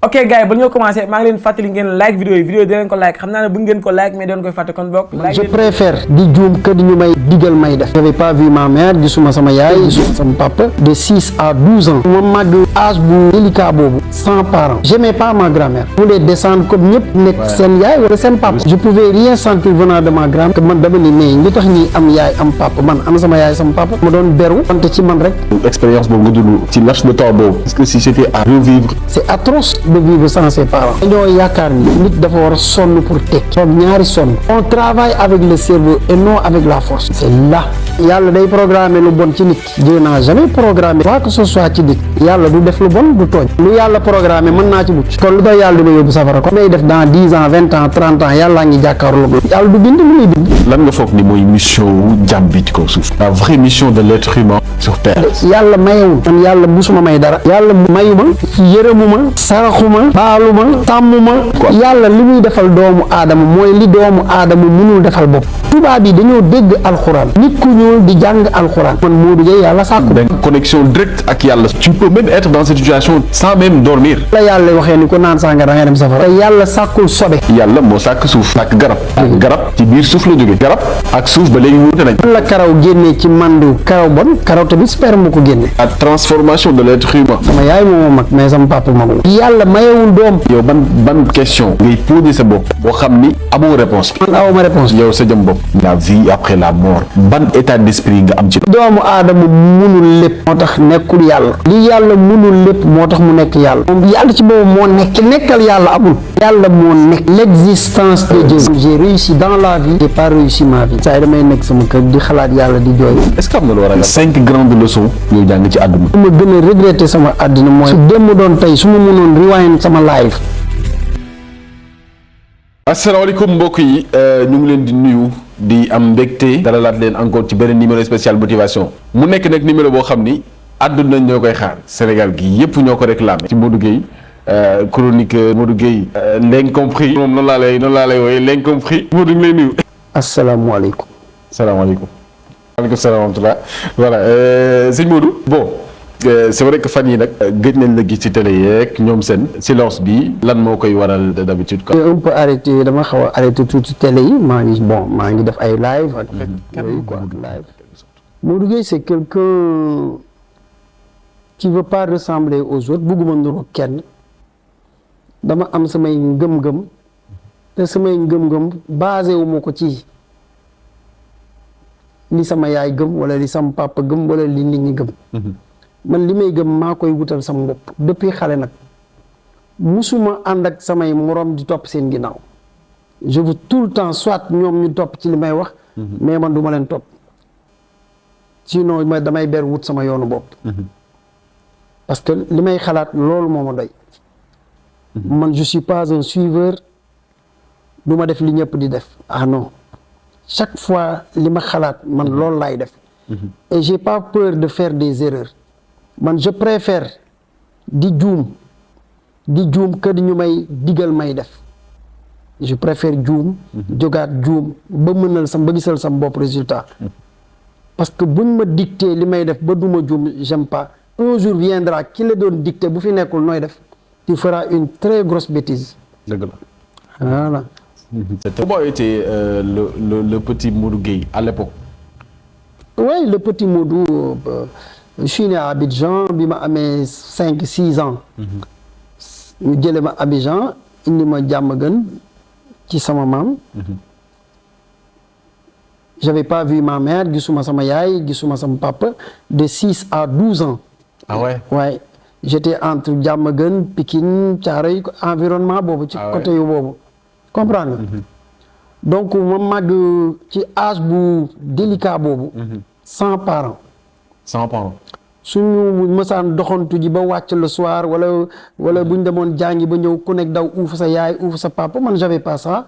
ok gars yi ba ñoo commencé maa ngi leen fàttali ngeen like vidéo yi di leen ko like xam naa ne bu ngeen ko like mais doon koy fàtte kon bokk je préfère di juum que di ñu may digal may def. j'avais pas vu ma mère gisuma sama yaay gisuma sama papa de 6 à 12 ans ma màgg âge bu délicat boobu sans parents. j'aimais pas ma grand-mère. je voulais descendre comme ñëpp nekk seen yaay wala seen papa. je pouvais rien sentir venant de ma grand-mère que man dama ni mais li tax ñi am yaay am papa man am sama yaay sama papa ma doon beru wante ci man rek. expérience boobu nga dund ci laps de temps boobu. est-ce que si c'était à revivre. c'est atroce de vivre sans ses parents. dañoo yaakaar ni nit dafa war a sonn pour teg. sonn ñaari sonn. on travaille avec le cerveau et non avec la force. c'est là. yàlla day programmer lu bon ci nit. Dieu n'a jamais programmé quoi que ce soit ci nit. yàlla du def lu bon du tooñ. lu yàlla programmé mën naa ci mucc. kon lu tax yàlla dina yóbbu safara kon may def dans 10 ans 20 ans 30 ans yàllaa ngi jàkkaarloo. yàlla du bind lu muy bind. lan nga foog ni mooy mission wu jàmm bi ci kaw suuf. la vraie mission de l'être humain sur terre. yàlla mayewul man yàlla musuma may dara. yàlla mayuma yërëmuma saraxuma baaluma tàmmuma. yàlla li muy defal doomu aadama mooy li doomu aadama mënul defal bopp. tubaab yi dañoo dégg alxuraan. nit ku ñuul di jàng alxuraan. man Modou Gueye yàlla sàkku. connexion directe ak yàlla. tu peux même être dans cette situation sans même dormir. la yàlla waxee ni ko naan sàngara da ngay dem safara. te yàlla sàkkul sobe. yàlla moo sàkk suuf sàkk garab. ak garab ci biir suuf la jóge garab ak suuf ba léegi wuute nañ. man la karaw génnee ci mandu karaw bon karaw tamit sperme mu ko génne. la transformation de l'être humain. sama yaay moo mag mais sama papa magul. yàlla mayewul doom. yow ban question ngay poser sa bopp boo xam ni amoo réponse bi. man awma réponse. yow sa jëm bopp. la vie après la mort. ban état d'esprit nga am ci. doomu aadama munul lépp. moo tax nekkul yàlla. li yàlla munul lépp moo tax mu nekk yàlla. moom yàlla ci boobu moo nekk nekkal yàlla amul. yàlla moo nekk l'existence de Dieu. j'ai réussi dans la vie. j'ai pas réussi ma vie. saa yi damay nekk sama kër di xalaat yàlla di jooy. est-ce que am na lu war a 5 grandes leçons yoo jàng ci àdduna. ma gën a regretter sama àddina mooy. su démb doon tey su ma mënoon rewind sama life. asalaamaaleykum mbokk yi ñu ngi leen di nuyu di am mbégte dalalaat leen encore ci beneen numéro spécial motivation mu nekk nag numéro boo xam ni àdduna ñoo koy xaar Sénégal gi yépp ñoo ko réclamé ci Modou Gueye chroniqueur Modou Gueye l'incompris moom noonu laa lay wooye l'incompris Modou ñu lay nuyu. asalaamaaleykum. salaamaaleykum. waaleykum salaam wa rahmatulah voilà sëñ Modou bon. c'est vrai que fan yi nag gëj nañ la gis ci télé yeeg ñoom seen silence bi lan moo koy waral d'habitude quoi. un peu arrêté dama xaw a arrêté tuuti télé yi maa ngi def ay live ak yooyu quoi live. Modou Gueye c'est quelqu'un qui veut pas ressembler aux autres bugguma nuru kenn dama am samay ngëm-ngëm te samay ngëm-ngëm basé wu ma ko ci li sama yaay gëm wala li sama papa gëm wala li nit ñi gëm. man li may gëm maa koy wutal sama bopp depuis xale nag musuma ànd ak samay morom di topp seen ginnaaw je veux tout le temps soit ñoom ñu topp ci li may wax mais man du ma leen topp sinon ma damay ber wut sama yoonu bopp parce que li may xalaat loolu moo ma doy man je suis pas un suiveur du ma def li ñëpp di def ah non chaque fois li ma xalaat man loolu laay def et j'ai pas peur de faire des erreurs man je préfère di juum que di ñu may digal may def je préfère juum jógaat juum ba gisal sam bopp résultat parce que buñ ma dicté li may def ba duma juum j'aime pas un jour viendra ki la doon dicté bu fi nekkul nooy def tu feras une très grosse bêtise. dëgg la voilà. Comment était le petit Modou Gueye à l'époque? Oui, le petit Modou. Je suis né à Abidjan bi ma amee 5-6 ans. ñu jële ma Abidjan indi ma Diamaguène ci sama maam. J'avais pas vu ma mère gisuma sama yaay gisuma sama papa de 6 à 12 ans. Ah ouais? Ouais. J'étais entre Diamaguène Pikine Thiaroye environnement boobu. ci côté yu boobu. comprendre nga. donc ma màgg ci âge bu délicat boobu. sans parents. sans parents. suñu mësaan doxantu ji ba wàcc le soir wala bu ñu demoon jàngi ba ñëw ku nekk daw uuf sa yaay uuf sa papa man j'avais pas ça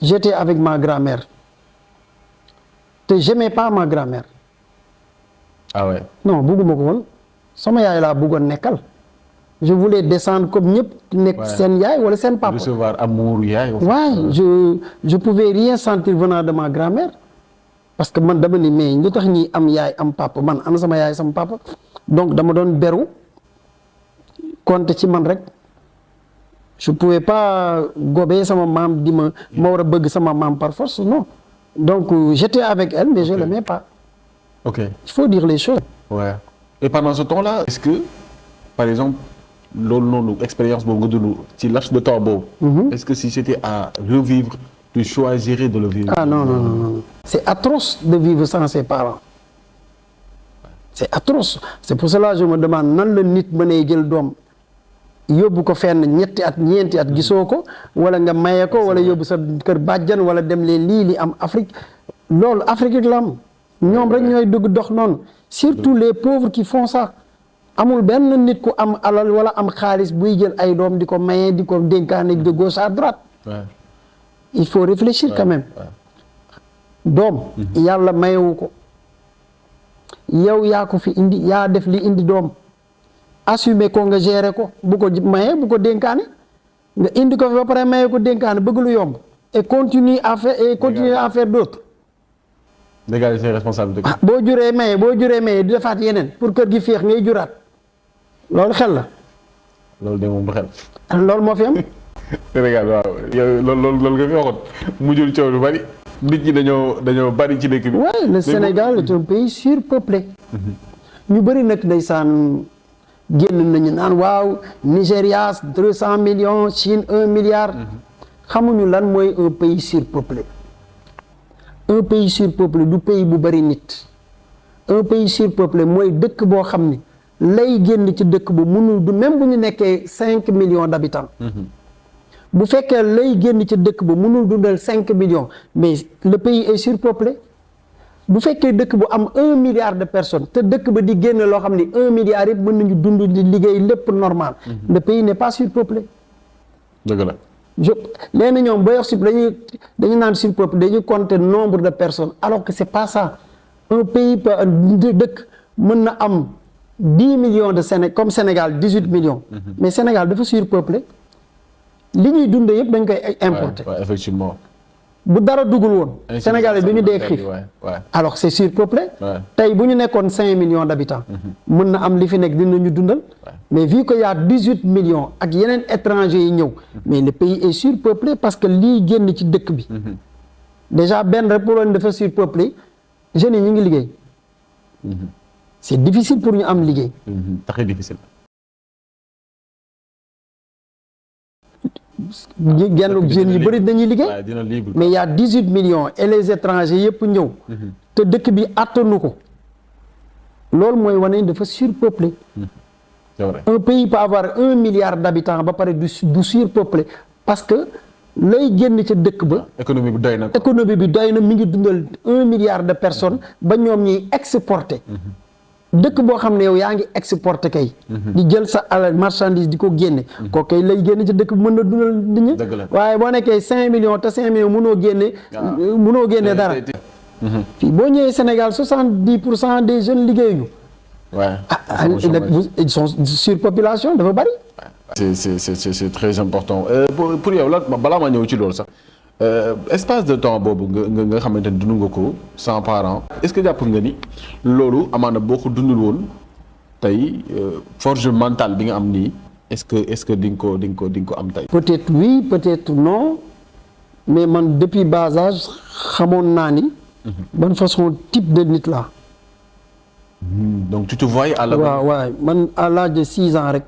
j'étais avec ma grand-mère te j'aimais pas ma grand-mère. ah ouais. non bugguma ko woon sama yaay laa buggoon nekkal je voulais descendre comme ñëpp nekk seen yaay wala seen papa. recevoir amour yaay. waaw je pouvais rien sentir venant de ma grand-mère. parce que man dama ni mais lu tax ñi am yaay am papa man am sama yaay sama papa donc dama doon beru compter ci man rek je pouvais pas gober sama maam di ma war a bëgg sama maam par force non donc j'étais avec elle mais je l'aimais pas. Ok. Il faut dire les choses. Ouais. Et pendant ce temps-là est-ce que par exemple loolu noonu expérience boobu nga dund ci laps de temps boobu. Est-ce que si c'était à revivre tu choisirais de le vivre? Ah non. C'est atroce de vivre sans ses parents. C'est atroce. C'est pour cela je me demande nan la nit mënee jël doom yóbbu ko fenn ñetti at ñeenti at gisoo ko wala nga maye ko wala yóbbu sa kër bàjjan wala dem leen lii li am Afrique loolu Afrique la am ñoom rek ñooy dugg dox noonu surtout les pauvres qui font ça amul benn nit ku am alal wala am xaalis buy jël ay doom di ko maye di ko dénkaane de gauche à droite. Ouais. Il faut réfléchir quand même. doom yàlla mayewu ko yow yaa ko fi indi yaa def li indi doom assumer ko nga gérer ko bu ko maye bu ko dénkaane nga indi ko fi ba pare maye ko dénkaane bëgg lu yomb et continue à faire d'autres. dégager ses responsabilités. boo juree maye di defaat yeneen pour kër gi féex ngay juraat loolu xel la. loolu de moom du xel. loolu moo fi am. Sénégal waaw yow loolu nga fi waxoon mujjul coow lu bari nit ñi dañoo bari ci dëkk bi. oui le Sénégal est un pays surpeuplé. ñu bëri nag ndeysaan génn nañu naan waaw Nigéria 200 millions Chine 1 milliard. xamuñu lan mooy un pays surpeuplé. un pays surpeuplé du pays bu bëri nit. un pays surpeuplé mooy dëkk boo xam ni lay génn ci dëkk bu mënul du même bu ñu nekkee 5 millions d'habitants. bu fekkee lay génn ci dëkk ba mënul dundal 5 millions mais le pays est surpeuplé bu fekkee dëkk bu am 1 milliard de personnes te dëkk ba di génn loo xam ni 1 milliard yëpp mën nañu dund di liggéey lépp normal. Le pays n'est pas surpeuplé. dëgg la. léegi ñoom boo wax dañu naan surpeuplé dañuy compter nombre de personnes alors que c'est pas ça un pays dëkk mën na am 10 millions de comme Sénégal 18 millions. mais Sénégal dafa surpeuplé. li ñuy dund yëpp dañ koy importer. Ouais, effectivement. bu dara dugul woon. Sénégalais du ñu dee xiif. alors c'est surpeuplé. tey bu ñu nekkoon 5 millions d'habitants. mën na am li fi nekk dinañu dundal. mais vu que y a 18 millions ak yeneen étrangers yi ñëw. mais le pays est surpeuplé parce que lii génn ci dëkk bi. déjà benn rek pour woon dafa surpeuplé jeunes yi ñu ngi liggéey. c'est difficile pour ñu am liggéey. très difficile. genn jeunes yi bëri dañuy liggéey mais il y a 18 millions et les étrangers yëpp ñëw te dëkk bi attanu ko loolu mooy wane dafa surpeuplé. C'est vrai. Un pays peut avoir 1 milliard d'habitants ba pare du surpeuplé parce que lay génn ca dëkk ba économie bi doy na ko. économie bi doy na mi ngi dundal 1 milliard de personnes ba ñoom ñuy exporter dëkk boo xam ne yow yaa ngi exporter kay di jël sa alal marchandise di ko génne koo kay lay génn ci dëkk bi mën na dundal nit ñi waaye boo nekkee 5 millions te 5 millions mënoo génne dara fii boo ñëwee Sénégal 70% des jeunes liggéeyuñu ils sont surpopulation dafa bari. c'est très important pour yow la balaa maa ñëw ci loolu sax espace de temps boobu nga xamante ni dund nga ko sans parents est-ce que jàpp nga ni loolu amaana boo ko dundul woon tey forge mentale bi nga am nii est-ce que di nga ko am tey. peut-être oui peut-être non mais man depuis bas âge xamoon naa ni. ban façon type de nit la. Donc tu te voyais à la. waaw man à l'âge de 6 ans rek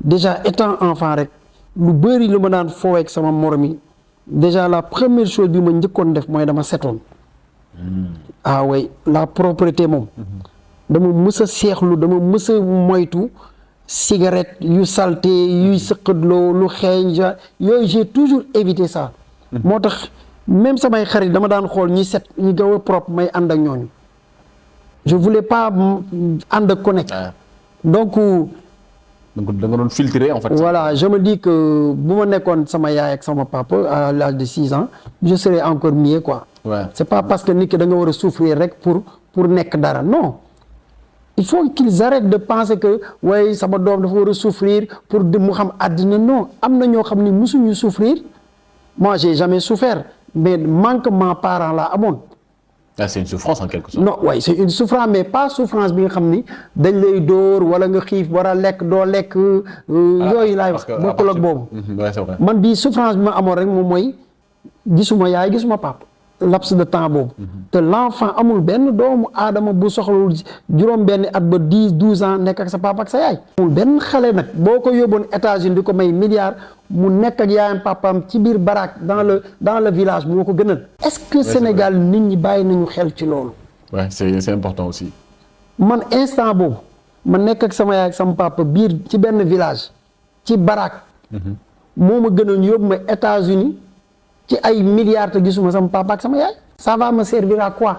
déjà étant enfant rek lu bëri lu ma daan foo ak sama morom yi déjà la première chose bi ma njëkkoon def mooy dama setoon. ah oui la propreté moom. dama mës a seexlu dama mës a moytu cigarette yu salté yuy sëqatloo lu xeeñ yooyu j'ai toujours évité ça. moo tax même samay xarit dama daan xool ñi set ñi gaaw a propre may ànd ak ñooñu. je voulais pas ànd ak connect donc da nga doon filtrer en fait. voilà je me dis que bu ma nekkoon sama yaay ak sama papa à l'âge de 6 ans je serais encore mieux quoi. C'est pas parce que nit ki da nga war a souffrir rek pour nekk dara non il faut qu'ils arrêtent de penser que waaye sama doom dafa war a souffrir pour di mu xam àddina non am na ñoo xam ni musuñu souffrir moi j'ai jamais souffert mais manquement parent la amoon Ah, c'est une souffrance en quelque sorte. non waaye c'est une souffrance mais pas souffrance bi nga xam ni dañ lay dóor wala nga xiif war a lekk doo lekk yooyu laay wax bokkul ak boobu Ouais, c'est vrai. man bii souffrance bi ma amoon rek moom mooy gisuma yaay gisuma papa laps de temps boobu te l'enfant amul benn doomu aadama bu soxlawul juróom benn at ba 10-12 ans nekk ak sa papa ak sa yaay amul benn xale nag boo ko yóbboon États-Unis di ko may milliard mu nekk ak yaayam papaam ci biir baraak dans le village moo ko gënal est-ce que Sénégal nit ñi bàyyi nañu xel ci loolu Ouais, c'est important aussi. man instant boobu ma nekk ak sama yaay ak sama papa biir ci benn village ci baraak moo ma gënoon yóbbu ma États-Unis ci ay milliards te gisuma sama papa ak sama yaay ça va me servir à quoi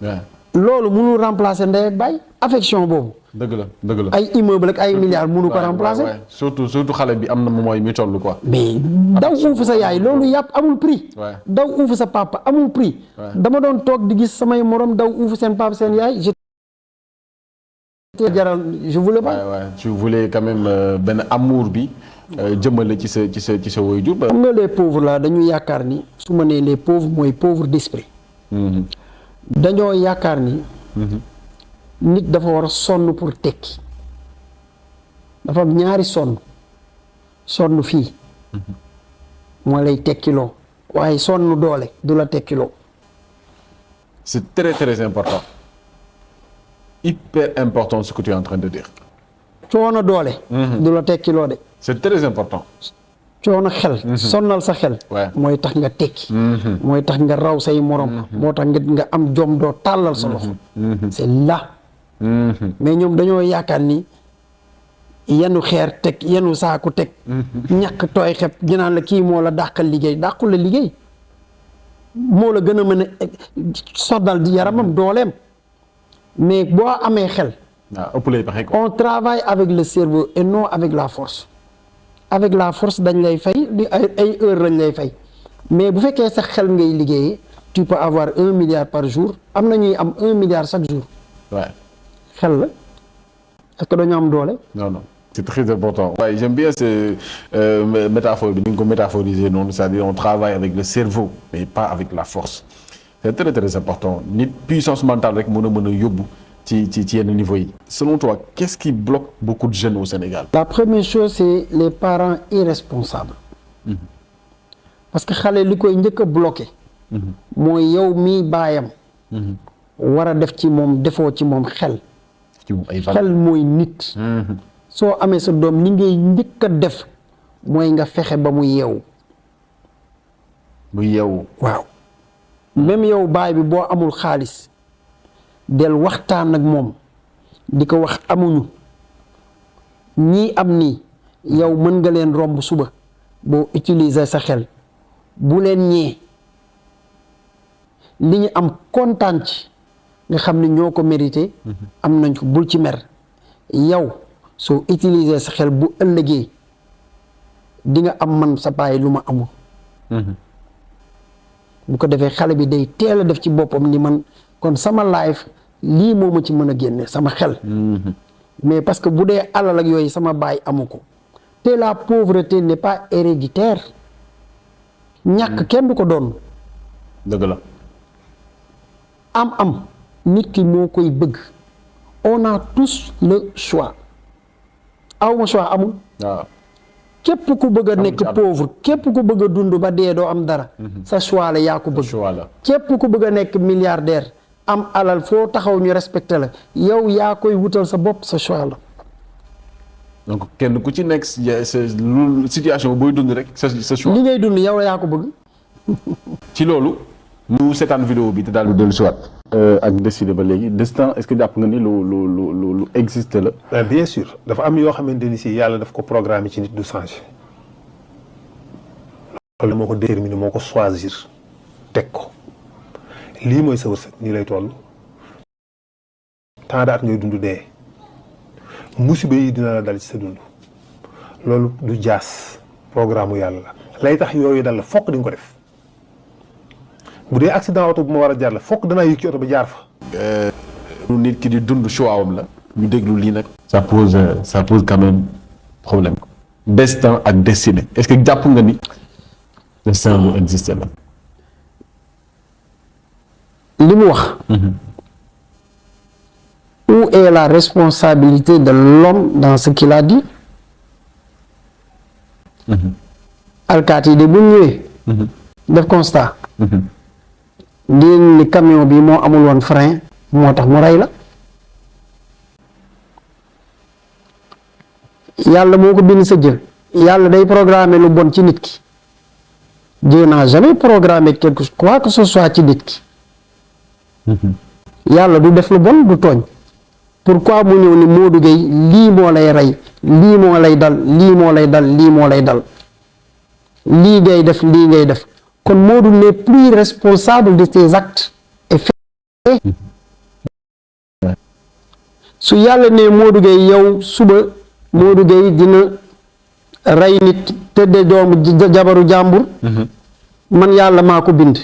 Ouais. loolu mënul remplacer ndey ak baay affection boobu dëgg la. ay immeuble ak ay milliards mënu ko remplacer Ouais. Surtout xale bi am na moment yi muy toll quoi. mais daw uufu sa yaay loolu yàpp amul prix Ouais. daw uufu sa papa amul prix Ouais. dama doon toog di gis samay morom daw uufu seen papa seen yaay je voulais pas Ouais. Tu voulais quand même benn amour bi jëmale ci sa waajur ba. xam nga les pauvres là dañu yaakaar ni su ma nee les pauvres mooy pauvre d'esprit dañoo yaakaar ni nit dafa war a sonn pour tekki dafa am ñaari sonn fii moo lay tekkiloo waaye sonn doole du la tekkiloo C'est très très important. Hyper important ce que tu es en train de dire. coono doole du la tekkiloo de C'est très important. coono xel sonnal sa xel Ouais. mooy tax nga tekki mooy tax nga raw say morom moo tax nga am jom doo tàllal sa loxo c'est là mais ñoom dañoo yaakaar ni yenu xeer teg yenu saaku teg ñàkk tooy xeb ñu naan la kii moo la dàqal liggéey dàqul la liggéey moo la gën a mën a soddal yaramam dooleem mais boo amee xel waaw ëpp lay pexe quoi. on travaille avec le cerveau et non avec la force avec la force dañ lay fay di ay heure lañ lay fay mais bu fekkee sax xel ngay liggéeyee tu peux avoir 1 milliard par jour am na ñuy am 1 milliard chaque jour Ouais. xel la est-ce que dañu am doole Non. C'est très important. Ouais, j'aime bien ce métaphore bi ni nga ko métaphoriser noonu c'est-à-dire on travaille avec le cerveau mais pas avec la force. C'est très très important nit puissance mentale rek mën a yóbbu ci yenn niveau yi. Selon toi, qu'est-ce qui bloque beaucoup de jeunes au Sénégal? la première chose c'est les parents irresponsables parce que xale li koy njëkk a bloqué mooy yow mii baayam war a def ci moom defoo ci moom xel ci ay valeurs. xel mooy nit soo amee sa doom li ngay njëkk a def mooy nga fexe ba mu yeewu bu yeewu. waaw même yow baay bi boo amul xaalis del waxtaan ak moom di ko wax amuñu ñii am nii yow mën nga leen romb suba boo utiliser sa xel bu leen ñee li ñu am kontaan ci nga xam ne ñoo ko mérité am nañ ko bul ci mer yow soo utiliser sa xel bu ëllëgee di nga am man sa baay lu ma amul bu ko defee xale bi day teel a def ci boppam ni man kon sama life lii moo ma ci mën a génne sama xel mais parce que bu dee alal ak yooyu sama baay amu ko te la pauvreté n'est pas héréditaire ñàkk kenn du ko doon dëgg la. am nit ki moo koy bëgg on a tous le choix awma choix amul waaw. képp ku bëgg a Amul nekk ci àdduna. pauvre képp ku bëgg a dund ba dee doo am dara sa choix la yaa ko bëgg choix la. képp ku bëgg a nekk milliardaire am alal foo taxaw ñu respecté la yow yaa koy wutal sa bopp sa choix la Donc kenn ku ci nekk lu situation booy dund rek sa choix. li ngay dund yow yaa ko bëgg ci loolu ñu seetaan vidéo bi te daal di dellu si waat ak décidé ba léegi destin est-ce que jàpp nga ni lu existe la. Bien sûr dafa am yoo xamante ni si yàlla daf ko programme ci nit du changer loolu moo ko déterminer moo ko choisir teg ko lii mooy sa wërsëg nii lay toll tant daat ngay dund dee musiba yi dina la dal ci sa dund loolu du jaas programme u yàlla la lay tax yooyu dal la fokk di nga ko def bu dee accident oto bu ma war a jaar la fokk danaa yëg ci oto ba jaar fa lu nit ki di dund choix am la ñu déglu lii nag. ça pose quand même problème. destin ak destinée est-ce que jàpp nga ni destin lu existe la. li mu wax où est la responsabilité de l'homme dans ce qu'il a dit alkaati yi de bu ñëwee def constat ni camion bi moo amul woon frein moo tax mu rey la yàlla moo ko bind sa jë yàlla day programmer lu bon ci nit ki Dieu n'a jamais programmé quoi que ce soit ci nit ki yàlla du def lu bon du tooñ pourquoi mu ñëw ni Modou Gueye lii moo lay rey lii moo lay dal lii moo lay dal lii moo lay dal lii ngay def lii ngay def kon Modou n'est plus responsable de ses actes et faits su yàlla ne Modou Gueye yow suba Modou Gueye dina rey nit tëdde doomu jabaru jàmbur man yàlla maa ko bind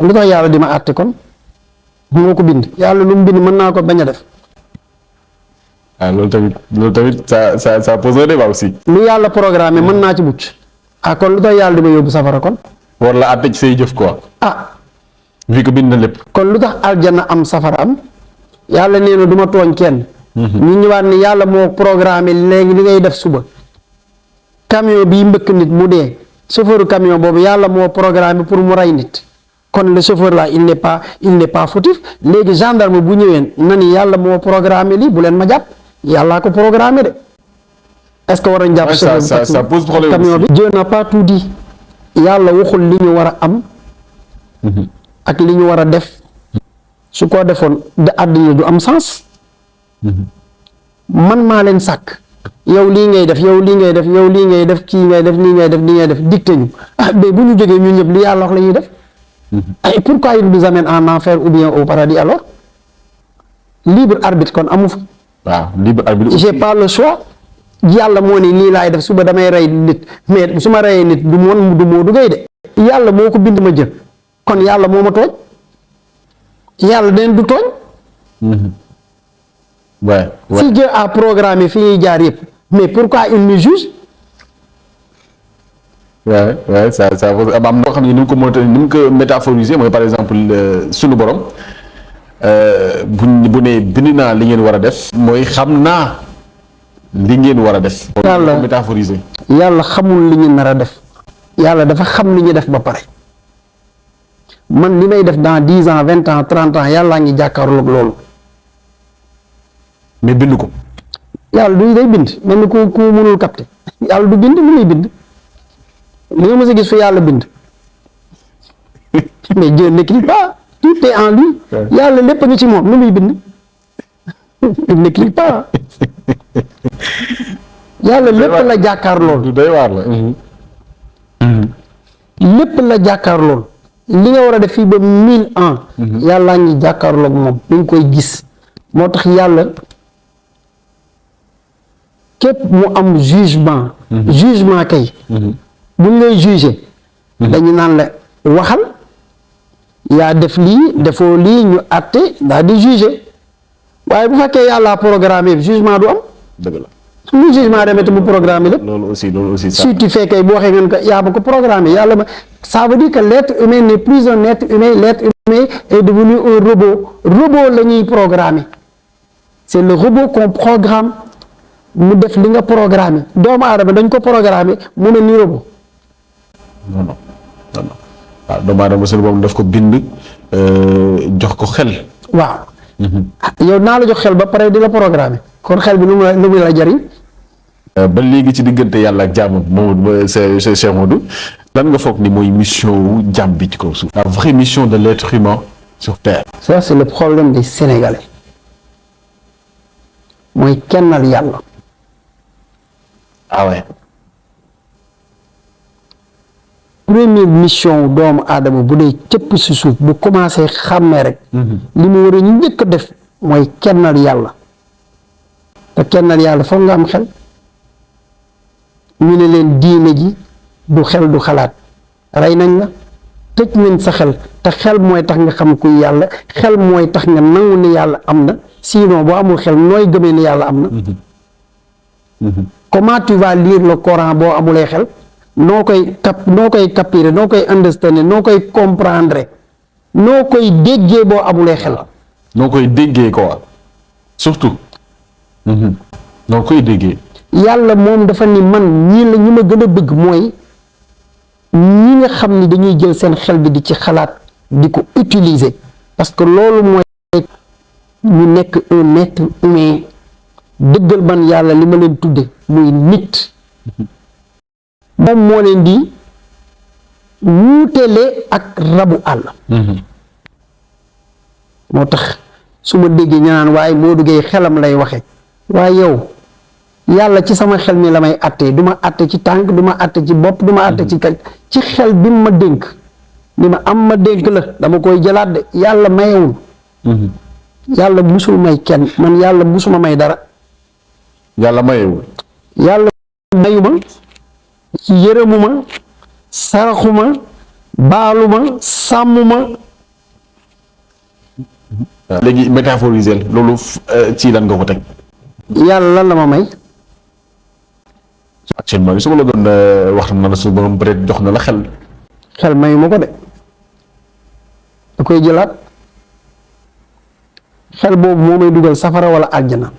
lu tax yàlla di ma àtte kon moo ko bind yàlla lu mu bind mën naa ko bañ a def loolu tamit ça pose un débat aussi. lu yàlla programmé mën naa ci mucc kon lu tax yàlla di ma yóbbu safara kon war la àtte ci say jëf quoi. vu que bind na lépp. kon lu tax aljana am safara am yàlla nee na du ma tooñ kenn ñu ñëwaat ni yàlla moo programmé léegi li ngay def suba camion bii mbëkk nit mu dee chauffeur camion boobu yàlla moo programmé pour mu rey nit kon le chauffeur là il n'est pas fautif léegi gendarme bu ñëwee na ni yàlla moo programmé lii bu leen ma jàpp yàllaa ko programmé de est-ce que war nañ jàpp chauffeur ça pose problème camion bi Dieu n'a pas tout dit yàlla waxul li ñu war a am ak li ñu war a def su ko defoon de àddina du am sens man maa leen sàkk yow lii ngay def yow lii ngay def yow lii ngay def kii ngay def lii ngay def lii ngay def dicté ñu mais bu ñu jógee ñun ñëpp li yàlla wax la ñuy def et pourquoi il nous amène en enfer ou bien au paradis alors libre arbitre kon amu fa waaw libre arbitre j'ai pas le choix yàlla moo ni lii laay def suba damay rey nit mais su ma reyee nit du Modou Gueye de yàlla moo ko bind ma jël kon yàlla moo ma tooñ yàlla den du tooñ si Dieu a programmé fi ñuy jaar yëpp mais pourquoi il nous juge ça am na koo xam ne ni mu ko métaphoriser mooy par exemple sunu borom bu ne bind naa li ngeen war a def mooy xam naa li ngeen war a def yàlla métaphoriser yàlla xamul li ñu nar a def yàlla dafa xam li ñu def ba pare man li may def dans 10 ans 20 ans 30 ans yàllaa ngi jàkkaarloog loolu mais bind ko yàlla du day bind mel ni ku mënul capter yàlla du bind lu muy bind li nga mës a gis fi yàlla bind mais Dieu n'écrit pas tout est en lui yàlla lépp a ngi ci moom lu muy bind il n'écrit pas yàlla lépp la jàkkaar lool doy waar la lépp la jàkkaar lool li nga war a def fii ba 1000 ans yàllaa ngi jàkkaarloog moom mi ngi koy gis moo tax yàlla képp mu am jugement kay buñ lay juger dañu naan la waxal yaa def lii defoo lii ñu àtte daa di juger waaye bu fekkee yàlla programmé jugement du am dëgg la lu jugement demee te mu programmé lépp loolu aussi si tu fais kay boo waxee ngeen ko yaa ba ko programmé yàlla ba ça veut dire que l'être humain n'est plus un être humain l'être humain est devenu un robot la ñuy programmé c'est le robot qu'on programme mu def li nga programmé doomu aadama dañ ko programmé mu ne ni robot non waaw doomu aadama seen boobu daf ko bind jox ko xel waaw yow naa la jox xel ba pare di la programmé kon xel bi lu mu la jariñ ba léegi ci diggante yàlla ak jaamam moom Cheikh Modou lan nga foog ni mooy mission wu jaam bi ci kaw suuf la vraie mission de l'être humain sur terre ça c'est le problème des Sénégalais mooy kennal yàlla ah ouais première mission doomu aadama bu dee cëpp si suuf bu commencé xàmmee rek li mu war a ñu njëkk a def mooy kennal yàlla te kennal yàlla foog nga am xel ñu ne leen diine ji du xel du xalaat rey nañ la tëj nañ sa xel te xel mooy tax nga xam kuy yàlla xel mooy tax nga nangu ni yàlla am na sinon boo amul xel nooy gëmee ni yàlla am na comment tu vas lire le Coran boo amulee xel noo koy capturer noo koy understandé noo koy comprendre noo koy déggee boo amulee xel. noo koy déggee quoi surtout. noo koy déggee. yàlla moom dafa ni man ñi ma gën a bëgg mooy ñi nga xam ni dañuy jël seen xel bi di ci xalaat di ko utiliser parce que loolu mooy ñu nekk un être humain dëggal man yàlla li ma leen tudde muy nit moom moo leen di wuutele ak rabu àll. moo tax su ma déggee ñu naan waaye Modou Gueye xelam lay waxe waaye yow yàlla ci sama xel mi la may àttee du ma àtte ci tànk du ma àtte ci bopp du ma àtte ci kañ ci xel bi ma dénk ni ma am ma dénk la dama koy jëlaat de yàlla mayewul. yàlla musul may kenn man yàlla musuma may dara. yàlla mayewul. yàlla mayuma yërëmuma saraxuma baaluma sàmmuma. léegi métaphoriser loolu ci lan nga ko teg. yàlla lan la ma may. actuellement su ma la doon wax na la su borom peut-être jox na la xel. xel mayu ma ko de da koy jëlaat xel boobu moo may dugal safara wala àjjana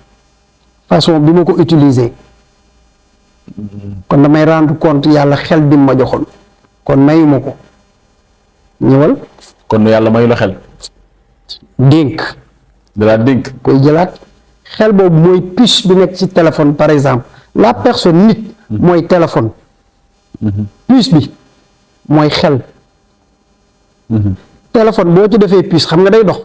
façon bi ma ko utiliser kon damay rendre compte yàlla xel bi ma joxoon kon mayu ma ko ñëwal. kon yàlla mayu la xel. dénk. da laa dénk. koy jëlaat xel boobu mooy puce bi nekk ci téléphone par exemple la personne nit. mooy téléphone. puce bi mooy xel. téléphone boo ci defee puce xam nga day dox.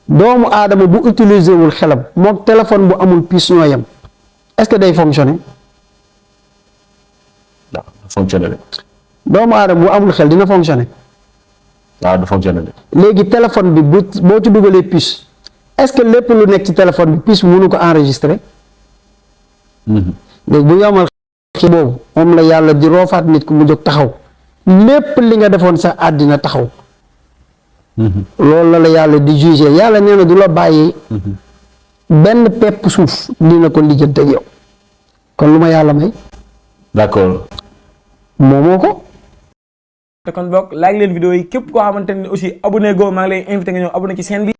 doomu aadama bu utiliser wul xelam moom téléphone bu amul puce ñoo yem est-ce que day fonctionner. waaw fonctionner de. doomu aadama bu amul xel dina fonctionner. waaw du fonctionner de. léegi téléphone bi boo ci dugalee puce est-ce que lépp lu nekk ci téléphone bi puce bi mënu ko enregistrer. léegi bu yomal xi boobu moom la yàlla di roofaat nit ku mu jóg taxaw lépp li nga defoon sa àddina taxaw. loolu la yàlla di juger yàlla nee na du la bàyyi. benn pepp suuf dina ko lijjante ak yow kon lu ma yàlla may. d'accord. moomoo ko. te kon bokk like leen vidéo yi képp koo xamante ne aussi abonné go maa ngi lay invité nga ñëw abonné ci chaîne bi.